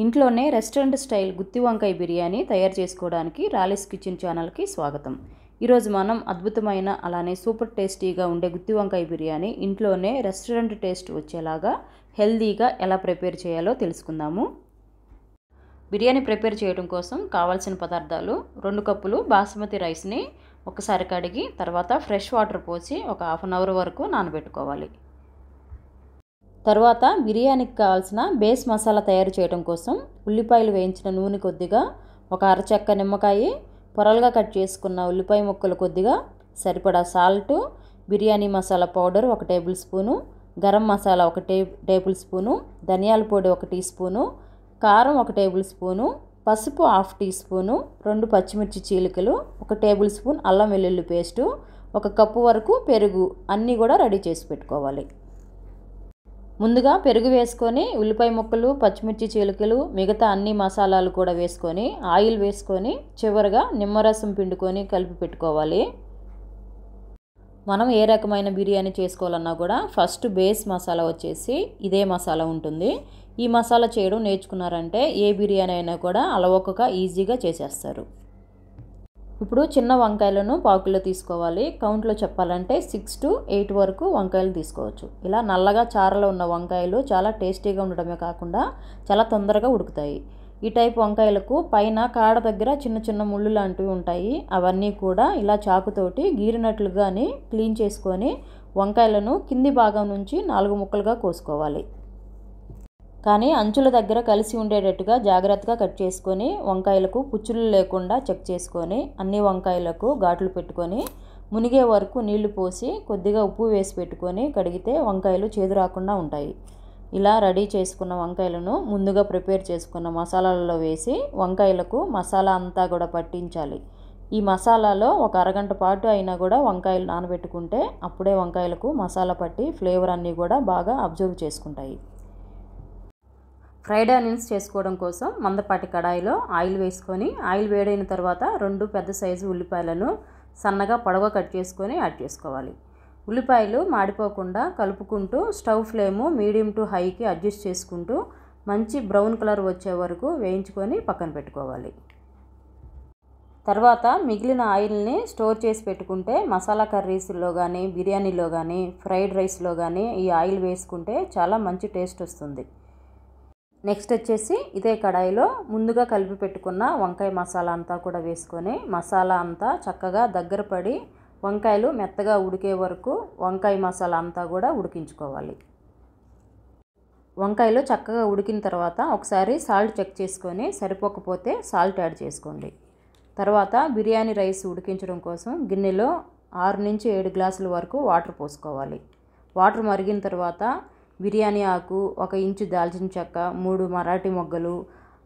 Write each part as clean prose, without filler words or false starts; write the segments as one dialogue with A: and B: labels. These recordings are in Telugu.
A: ఇంట్లోనే రెస్టారెంట్ స్టైల్ గుత్తి వంకాయ బిర్యానీ తయారు చేసుకోవడానికి రాలీస్ కిచెన్ ఛానల్కి స్వాగతం. ఈరోజు మనం అద్భుతమైన అలానే సూపర్ టేస్టీగా ఉండే గుత్తి వంకాయ బిర్యానీ ఇంట్లోనే రెస్టారెంట్ టేస్ట్ వచ్చేలాగా హెల్దీగా ఎలా ప్రిపేర్ చేయాలో తెలుసుకుందాము. బిర్యానీ ప్రిపేర్ చేయడం కోసం కావాల్సిన పదార్థాలు: 2 కప్పులు బాస్మతి రైస్ని ఒకసారి కడిగి తర్వాత ఫ్రెష్ వాటర్ పోసి ఒక హాఫ్ అన్ అవర్ వరకు నానబెట్టుకోవాలి. తర్వాత బిర్యానీకి కావాల్సిన బేస్ మసాలా తయారు చేయడం కోసం ఉల్లిపాయలు వేయించిన నూనె కొద్దిగా, ఒక అరచెక్క నిమ్మకాయ, పొరలుగా కట్ చేసుకున్న ఉల్లిపాయ ముక్కలు కొద్దిగా, సరిపడా salt, biryani masala powder 1 table spoon, garam masala 1 table spoon, ధనియాల పొడి 1 టీ స్పూను, కారం 1 టేబుల్ స్పూను, పసుపు 1/2 టీ స్పూను, 2 పచ్చిమిర్చి చీలికలు, 1 టేబుల్ స్పూన్ అల్లం వెల్లుల్లి పేస్టు, 1 కప్పు వరకు పెరుగు అన్నీ కూడా రెడీ చేసి పెట్టుకోవాలి. ముందుగా పెరుగు వేసుకొని ఉల్లిపాయ ముక్కలు, పచ్చిమిర్చి చీలికలు, మిగతా అన్ని మసాలాలు కూడా వేసుకొని ఆయిల్ వేసుకొని చివరగా నిమ్మరసం పిండుకొని కలిపి పెట్టుకోవాలి. మనం ఏ రకమైన బిర్యానీ చేసుకోవాలన్నా కూడా ఫస్ట్ బేస్ మసాలా వచ్చేసి ఇదే మసాలా ఉంటుంది. ఈ మసాలా చేయడం నేర్చుకున్నారంటే ఏ బిర్యానీ అయినా కూడా అలవోకగా ఈజీగా చేసేస్తారు. ఇప్పుడు చిన్న వంకాయలను పావుకిలో తీసుకోవాలి. కౌంట్లో చెప్పాలంటే 6 to 8 వరకు వంకాయలు తీసుకోవచ్చు. ఇలా నల్లగా చారలో ఉన్న వంకాయలు చాలా టేస్టీగా ఉండడమే కాకుండా చాలా తొందరగా ఉడుకుతాయి. ఈ టైప్ వంకాయలకు పైన కాడ దగ్గర చిన్న చిన్న ముళ్ళు లాంటివి ఉంటాయి. అవన్నీ కూడా ఇలా చాకుతోటి గీరినట్లుగానే క్లీన్ చేసుకొని వంకాయలను కింది భాగం నుంచి 4 ముక్కలుగా కోసుకోవాలి. కానీ అంచుల దగ్గర కలిసి ఉండేటట్టుగా జాగ్రత్తగా కట్ చేసుకొని వంకాయలకు పుచ్చులు లేకుండా చెక్ చేసుకొని అన్ని వంకాయలకు ఘాట్లు పెట్టుకొని మునిగే వరకు నీళ్లు పోసి కొద్దిగా ఉప్పు వేసి పెట్టుకొని కడిగితే వంకాయలు చేదు రాకుండా ఉంటాయి. ఇలా రెడీ చేసుకున్న వంకాయలను ముందుగా ప్రిపేర్ చేసుకున్న మసాలాలలో వేసి వంకాయలకు మసాలా అంతా కూడా పట్టించాలి. ఈ మసాలాలో ఒక అరగంట పాటు అయినా కూడా వంకాయలు నానబెట్టుకుంటే అప్పుడే వంకాయలకు మసాలా పట్టి ఫ్లేవర్ అన్నీ కూడా బాగా అబ్జర్వ్ చేసుకుంటాయి. ఫ్రైడ్ ఆనియన్స్ చేసుకోవడం కోసం మందపాటి కడాయిలో ఆయిల్ వేసుకొని ఆయిల్ వేడైన తర్వాత 2 పెద్ద సైజు ఉల్లిపాయలను సన్నగా పొడవుగా కట్ చేసుకొని యాడ్ చేసుకోవాలి. ఉల్లిపాయలు మాడిపోకుండా కలుపుకుంటూ స్టవ్ ఫ్లేము మీడియం టు హైకి అడ్జస్ట్ చేసుకుంటూ మంచి బ్రౌన్ కలర్ వచ్చే వరకు వేయించుకొని పక్కన పెట్టుకోవాలి. తర్వాత మిగిలిన ఆయిల్ని స్టోర్ చేసి పెట్టుకుంటే మసాలా కర్రీస్లో కానీ బిర్యానీలో కానీ ఫ్రైడ్ రైస్లో కానీ ఈ ఆయిల్ వేసుకుంటే చాలా మంచి టేస్ట్ వస్తుంది. నెక్స్ట్ వచ్చేసి ఇదే కడాయిలో ముందుగా కలిపి పెట్టుకున్న వంకాయ మసాలా అంతా కూడా వేసుకొని మసాలా అంతా చక్కగా దగ్గర పడి వంకాయలు మెత్తగా ఉడికే వరకు వంకాయ మసాలా అంతా కూడా ఉడికించుకోవాలి. వంకాయలు చక్కగా ఉడికిన తర్వాత ఒకసారి సాల్ట్ చెక్ చేసుకొని సరిపోకపోతే సాల్ట్ యాడ్ చేసుకోండి. తర్వాత బిర్యానీ రైస్ ఉడికించడం కోసం గిన్నెలో 6 నుంచి 7 గ్లాసుల వరకు వాటర్ పోసుకోవాలి. వాటర్ మరిగిన తర్వాత బిర్యానీ ఆకు, 1 ఇంచు దాల్చిన చెక్క, 3 మరాఠీ మొగ్గలు,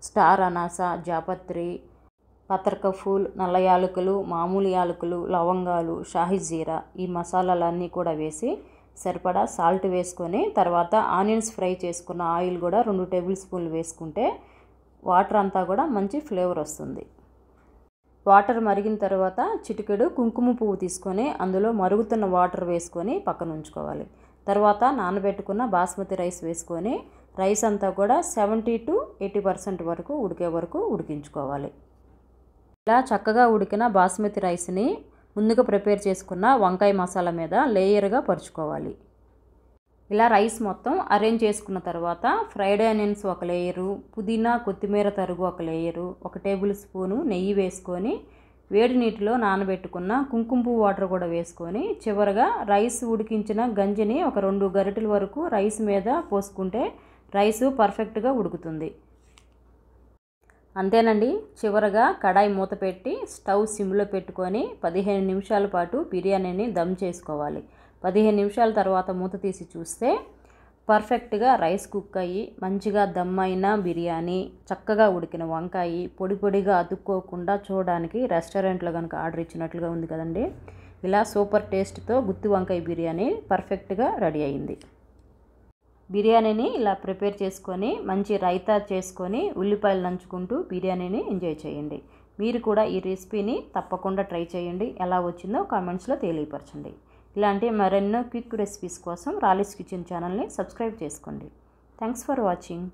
A: స్టార్ అనాస, జాపత్రి, పత్రక ఫూల్, నల్ల యాలకులు, మామూలు యాలకులు, లవంగాలు, షాహీ జీరా ఈ మసాలాలన్నీ కూడా వేసి సరిపడా సాల్ట్ వేసుకొని తర్వాత ఆనియన్స్ ఫ్రై చేసుకున్న ఆయిల్ కూడా 2 టేబుల్ స్పూన్లు వేసుకుంటే వాటర్ అంతా కూడా మంచి ఫ్లేవర్ వస్తుంది. వాటర్ మరిగిన తర్వాత చిటికెడు కుంకుమ పువ్వు తీసుకొని అందులో మరుగుతున్న వాటర్ వేసుకొని పక్కన ఉంచుకోవాలి. తర్వాత నానబెట్టుకున్న బాస్మతి రైస్ వేసుకొని రైస్ అంతా కూడా 70 to 80% వరకు ఉడికే వరకు ఉడికించుకోవాలి. ఇలా చక్కగా ఉడికిన బాస్మతి రైస్ని ముందుగా ప్రిపేర్ చేసుకున్న వంకాయ మసాలా మీద లేయర్గా పరుచుకోవాలి. ఇలా రైస్ మొత్తం అరేంజ్ చేసుకున్న తర్వాత ఫ్రైడ్ ఆనియన్స్ 1 లేయరు, పుదీనా కొత్తిమీర తరుగు 1 లేయరు, 1 టేబుల్ స్పూను నెయ్యి వేసుకొని వేడి నీటిలో నానబెట్టుకున్న కుంకుమ పువ్వు వాటర్ కూడా వేసుకొని చివరగా రైస్ ఉడికించిన గంజిని ఒక 2 గరిటెల వరకు రైస్ మీద పోసుకుంటే రైసు పర్ఫెక్ట్గా ఉడుకుతుంది. అంతేనండి. చివరగా కడాయి మూత పెట్టి స్టవ్ సిమ్లో పెట్టుకొని 15 నిమిషాల పాటు బిర్యానీని దమ్ చేసుకోవాలి. 15 నిమిషాల తర్వాత మూత తీసి చూస్తే పర్ఫెక్ట్గా రైస్ కుక్ అయ్యి మంచిగా దమ్ అయిన బిర్యానీ, చక్కగా ఉడికిన వంకాయ పొడి పొడిగా అతుక్కోకుండా చూడడానికి రెస్టారెంట్లో కనుక ఆర్డర్ ఇచ్చినట్లుగా ఉంది కదండి. ఇలా సూపర్ టేస్ట్తో గుత్తి వంకాయ బిర్యానీ పర్ఫెక్ట్గా రెడీ అయింది. బిర్యానీని ఇలా ప్రిపేర్ చేసుకొని మంచి రైతా చేసుకొని ఉల్లిపాయలు నంచుకుంటూ బిర్యానీని ఎంజాయ్ చేయండి. మీరు కూడా ఈ రెసిపీని తప్పకుండా ట్రై చేయండి. ఎలా వచ్చిందో కామెంట్స్లో తెలియపరచండి. ఇలాంటి మరెన్నో క్విక్ రెసిపీస్ కోసం రాలీస్ కిచెన్ ఛానల్ని సబ్స్క్రైబ్ చేసుకోండి. Thanks for watching.